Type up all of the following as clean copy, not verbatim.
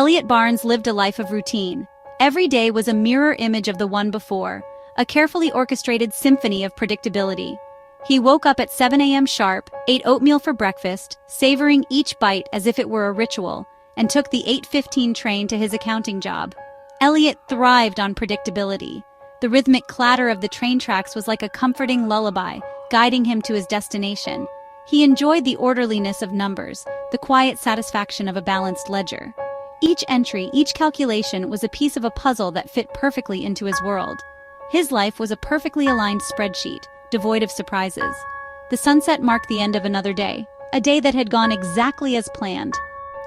Elliot Barnes lived a life of routine. Every day was a mirror image of the one before, a carefully orchestrated symphony of predictability. He woke up at 7 a.m. sharp, ate oatmeal for breakfast, savoring each bite as if it were a ritual, and took the 8:15 train to his accounting job. Elliot thrived on predictability. The rhythmic clatter of the train tracks was like a comforting lullaby, guiding him to his destination. He enjoyed the orderliness of numbers, the quiet satisfaction of a balanced ledger. Each entry, each calculation was a piece of a puzzle that fit perfectly into his world. His life was a perfectly aligned spreadsheet, devoid of surprises. The sunset marked the end of another day, a day that had gone exactly as planned.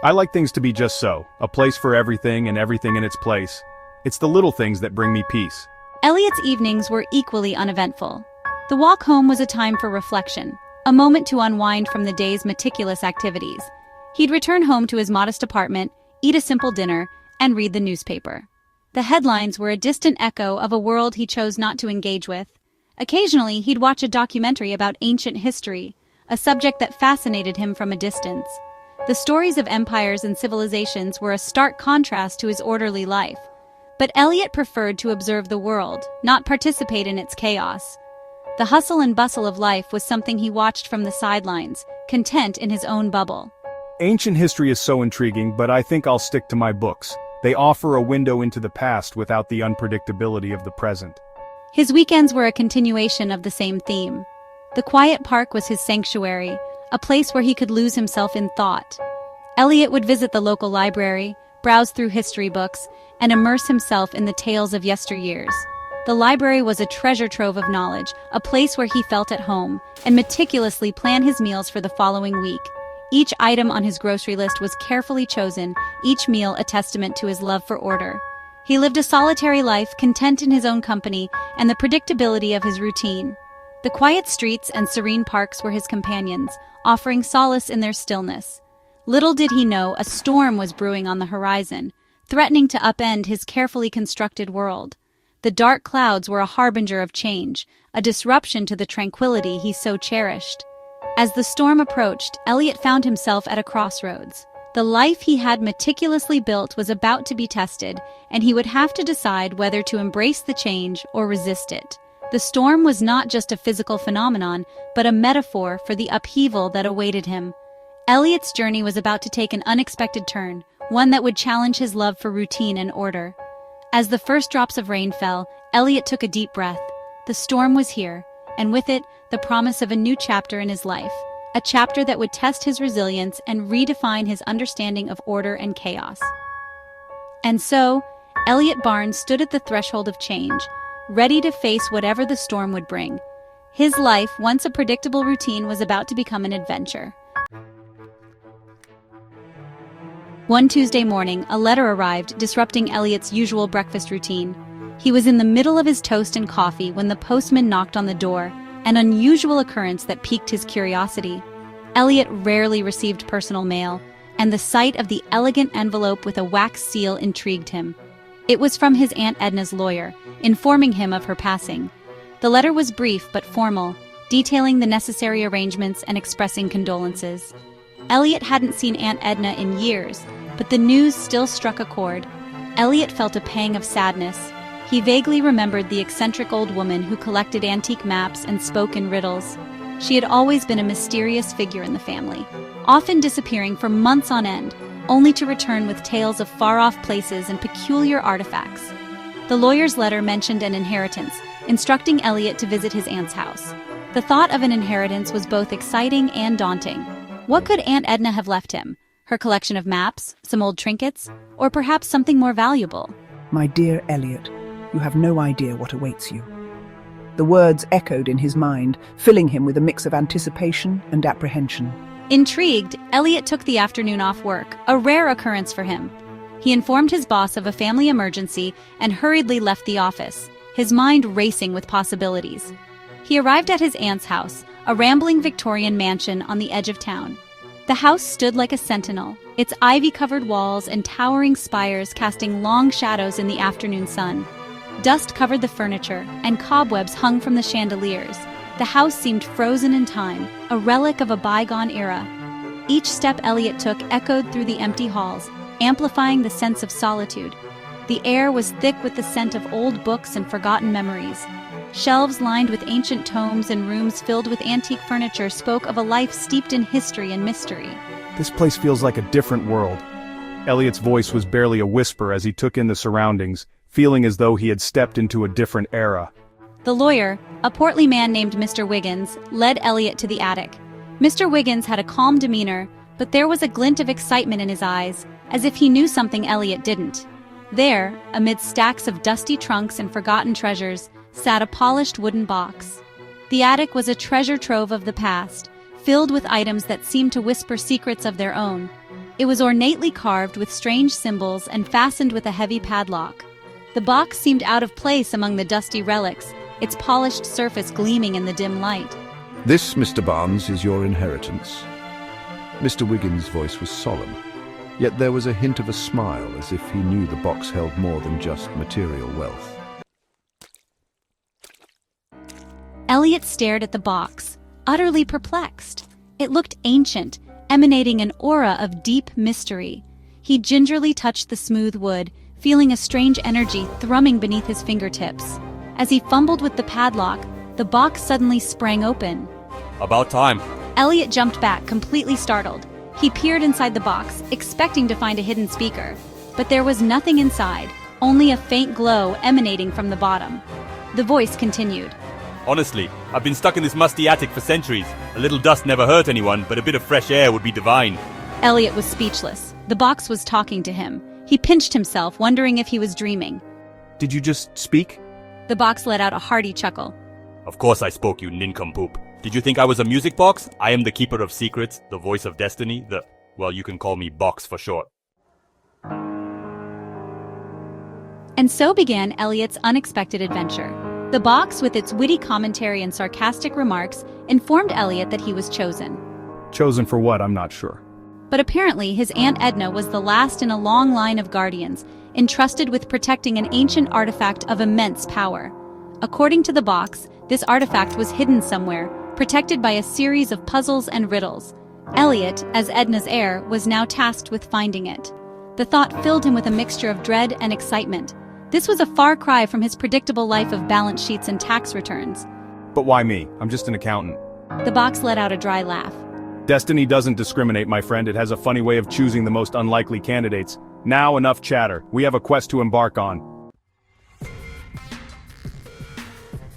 I like things to be just so, a place for everything and everything in its place. It's the little things that bring me peace. Elliot's evenings were equally uneventful. The walk home was a time for reflection, a moment to unwind from the day's meticulous activities. He'd return home to his modest apartment, eat a simple dinner, and read the newspaper. The headlines were a distant echo of a world he chose not to engage with. Occasionally, he'd watch a documentary about ancient history, a subject that fascinated him from a distance. The stories of empires and civilizations were a stark contrast to his orderly life. But Elliot preferred to observe the world, not participate in its chaos. The hustle and bustle of life was something he watched from the sidelines, content in his own bubble. Ancient history is so intriguing, but I think I'll stick to my books. They offer a window into the past without the unpredictability of the present. His weekends were a continuation of the same theme. The quiet park was his sanctuary, a place where he could lose himself in thought. Elliot would visit the local library, browse through history books, and immerse himself in the tales of yesteryears. The library was a treasure trove of knowledge, a place where he felt at home, and meticulously planned his meals for the following week. Each item on his grocery list was carefully chosen, each meal a testament to his love for order. He lived a solitary life, content in his own company and the predictability of his routine. The quiet streets and serene parks were his companions, offering solace in their stillness. Little did he know a storm was brewing on the horizon, threatening to upend his carefully constructed world. The dark clouds were a harbinger of change, a disruption to the tranquility he so cherished. As the storm approached, Elliot found himself at a crossroads. The life he had meticulously built was about to be tested, and he would have to decide whether to embrace the change or resist it. The storm was not just a physical phenomenon, but a metaphor for the upheaval that awaited him. Elliot's journey was about to take an unexpected turn, one that would challenge his love for routine and order. As the first drops of rain fell, Elliot took a deep breath. The storm was here, and with it, the promise of a new chapter in his life, a chapter that would test his resilience and redefine his understanding of order and chaos. And so, Elliot Barnes stood at the threshold of change, ready to face whatever the storm would bring. His life, once a predictable routine, was about to become an adventure. One Tuesday morning, a letter arrived, disrupting Elliot's usual breakfast routine. He was in the middle of his toast and coffee when the postman knocked on the door, an unusual occurrence that piqued his curiosity. Elliot rarely received personal mail, and the sight of the elegant envelope with a wax seal intrigued him. It was from his Aunt Edna's lawyer, informing him of her passing. The letter was brief but formal, detailing the necessary arrangements and expressing condolences. Elliot hadn't seen Aunt Edna in years, but the news still struck a chord. Elliot felt a pang of sadness. He vaguely remembered the eccentric old woman who collected antique maps and spoke in riddles. She had always been a mysterious figure in the family, often disappearing for months on end, only to return with tales of far-off places and peculiar artifacts. The lawyer's letter mentioned an inheritance, instructing Elliot to visit his aunt's house. The thought of an inheritance was both exciting and daunting. What could Aunt Edna have left him? Her collection of maps, some old trinkets, or perhaps something more valuable? My dear Elliot, you have no idea what awaits you. The words echoed in his mind, filling him with a mix of anticipation and apprehension. Intrigued, Elliot took the afternoon off work, a rare occurrence for him. He informed his boss of a family emergency and hurriedly left the office, his mind racing with possibilities. He arrived at his aunt's house, a rambling Victorian mansion on the edge of town. The house stood like a sentinel, its ivy-covered walls and towering spires casting long shadows in the afternoon sun. Dust covered the furniture, and cobwebs hung from the chandeliers. The house seemed frozen in time, a relic of a bygone era. Each step Elliot took echoed through the empty halls, amplifying the sense of solitude. The air was thick with the scent of old books and forgotten memories. Shelves lined with ancient tomes and rooms filled with antique furniture spoke of a life steeped in history and mystery. This place feels like a different world. Elliot's voice was barely a whisper as he took in the surroundings, feeling as though he had stepped into a different era. The lawyer, a portly man named Mr. Wiggins, led Elliot to the attic. Mr. Wiggins had a calm demeanor, but there was a glint of excitement in his eyes, as if he knew something Elliot didn't. There, amid stacks of dusty trunks and forgotten treasures, sat a polished wooden box. The attic was a treasure trove of the past, filled with items that seemed to whisper secrets of their own. It was ornately carved with strange symbols and fastened with a heavy padlock. The box seemed out of place among the dusty relics, its polished surface gleaming in the dim light. This, Mr. Barnes, is your inheritance. Mr. Wiggins' voice was solemn, yet there was a hint of a smile as if he knew the box held more than just material wealth. Elliot stared at the box, utterly perplexed. It looked ancient, emanating an aura of deep mystery. He gingerly touched the smooth wood, feeling a strange energy thrumming beneath his fingertips. As he fumbled with the padlock, the box suddenly sprang open. About time. Elliot jumped back, completely startled. He peered inside the box, expecting to find a hidden speaker. But there was nothing inside, only a faint glow emanating from the bottom. The voice continued. Honestly, I've been stuck in this musty attic for centuries. A little dust never hurt anyone, but a bit of fresh air would be divine. Elliot was speechless. The box was talking to him. He pinched himself, wondering if he was dreaming. Did you just speak? The box let out a hearty chuckle. Of course I spoke, you nincompoop. Did you think I was a music box? I am the keeper of secrets, the voice of destiny, well, you can call me Box for short. And so began Elliot's unexpected adventure. The box, with its witty commentary and sarcastic remarks, informed Elliot that he was chosen. Chosen for what, I'm not sure. But apparently his Aunt Edna was the last in a long line of guardians, entrusted with protecting an ancient artifact of immense power. According to the box, this artifact was hidden somewhere, protected by a series of puzzles and riddles. Elliot, as Edna's heir, was now tasked with finding it. The thought filled him with a mixture of dread and excitement. This was a far cry from his predictable life of balance sheets and tax returns. But why me? I'm just an accountant. The box let out a dry laugh. Destiny doesn't discriminate, my friend. It has a funny way of choosing the most unlikely candidates. Now enough chatter. We have a quest to embark on.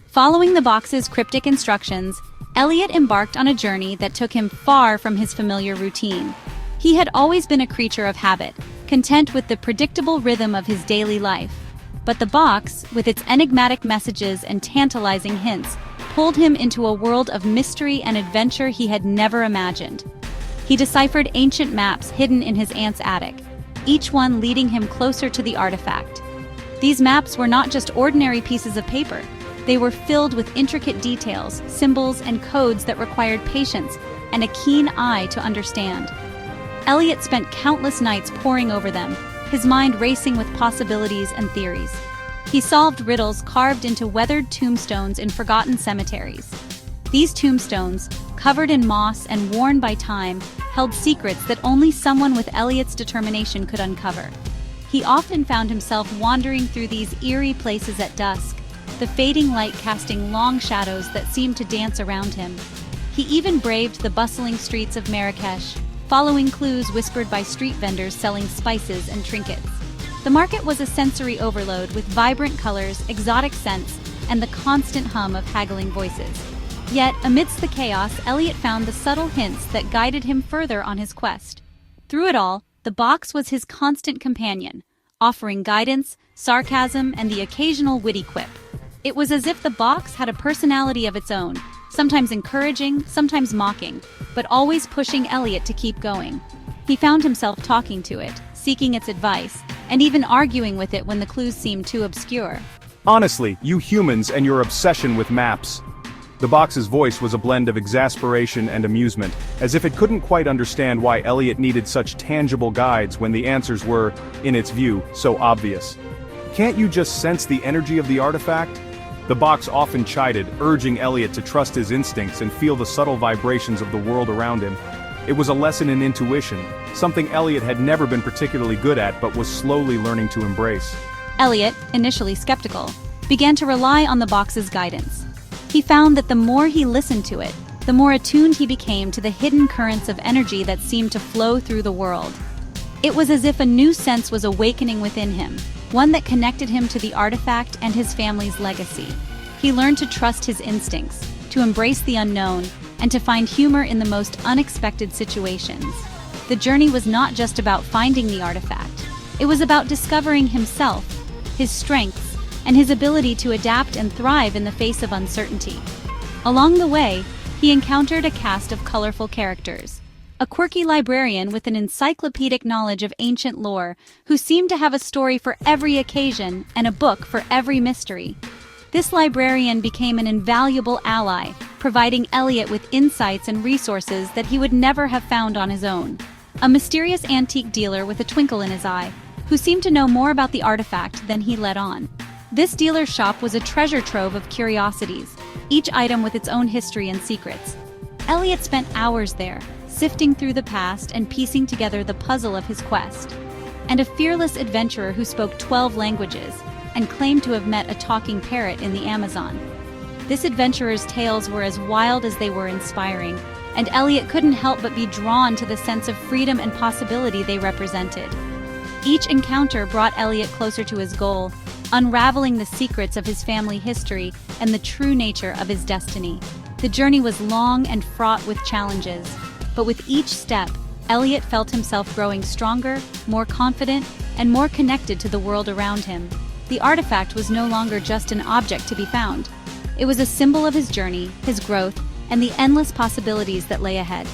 Following the box's cryptic instructions, Elliot embarked on a journey that took him far from his familiar routine. He had always been a creature of habit, content with the predictable rhythm of his daily life. But the box, with its enigmatic messages and tantalizing hints, pulled him into a world of mystery and adventure he had never imagined. He deciphered ancient maps hidden in his aunt's attic, each one leading him closer to the artifact. These maps were not just ordinary pieces of paper. They were filled with intricate details, symbols, and codes that required patience and a keen eye to understand. Elliot spent countless nights poring over them, his mind racing with possibilities and theories. He solved riddles carved into weathered tombstones in forgotten cemeteries. These tombstones, covered in moss and worn by time, held secrets that only someone with Elliot's determination could uncover. He often found himself wandering through these eerie places at dusk, the fading light casting long shadows that seemed to dance around him. He even braved the bustling streets of Marrakesh, following clues whispered by street vendors selling spices and trinkets. The market was a sensory overload with vibrant colors, exotic scents, and the constant hum of haggling voices. Yet, amidst the chaos, Elliot found the subtle hints that guided him further on his quest. Through it all, the box was his constant companion, offering guidance, sarcasm, and the occasional witty quip. It was as if the box had a personality of its own, sometimes encouraging, sometimes mocking, but always pushing Elliot to keep going. He found himself talking to it, seeking its advice, and even arguing with it when the clues seemed too obscure. Honestly, you humans and your obsession with maps. The box's voice was a blend of exasperation and amusement, as if it couldn't quite understand why Elliot needed such tangible guides when the answers were, in its view, so obvious. Can't you just sense the energy of the artifact? The box often chided, urging Elliot to trust his instincts and feel the subtle vibrations of the world around him. It was a lesson in intuition, something Elliot had never been particularly good at but was slowly learning to embrace. Elliot, initially skeptical, began to rely on the box's guidance. He found that the more he listened to it, the more attuned he became to the hidden currents of energy that seemed to flow through the world. It was as if a new sense was awakening within him, one that connected him to the artifact and his family's legacy. He learned to trust his instincts, to embrace the unknown, and to find humor in the most unexpected situations. The journey was not just about finding the artifact. It was about discovering himself, his strengths, and his ability to adapt and thrive in the face of uncertainty. Along the way, he encountered a cast of colorful characters. A quirky librarian with an encyclopedic knowledge of ancient lore who seemed to have a story for every occasion and a book for every mystery. This librarian became an invaluable ally, providing Elliot with insights and resources that he would never have found on his own. A mysterious antique dealer with a twinkle in his eye, who seemed to know more about the artifact than he let on. This dealer's shop was a treasure trove of curiosities, each item with its own history and secrets. Elliot spent hours there, sifting through the past and piecing together the puzzle of his quest. And a fearless adventurer who spoke 12 languages and claimed to have met a talking parrot in the Amazon. This adventurer's tales were as wild as they were inspiring, and Elliot couldn't help but be drawn to the sense of freedom and possibility they represented. Each encounter brought Elliot closer to his goal, unraveling the secrets of his family history and the true nature of his destiny. The journey was long and fraught with challenges, but with each step, Elliot felt himself growing stronger, more confident, and more connected to the world around him. The artifact was no longer just an object to be found. It was a symbol of his journey, his growth, and the endless possibilities that lay ahead.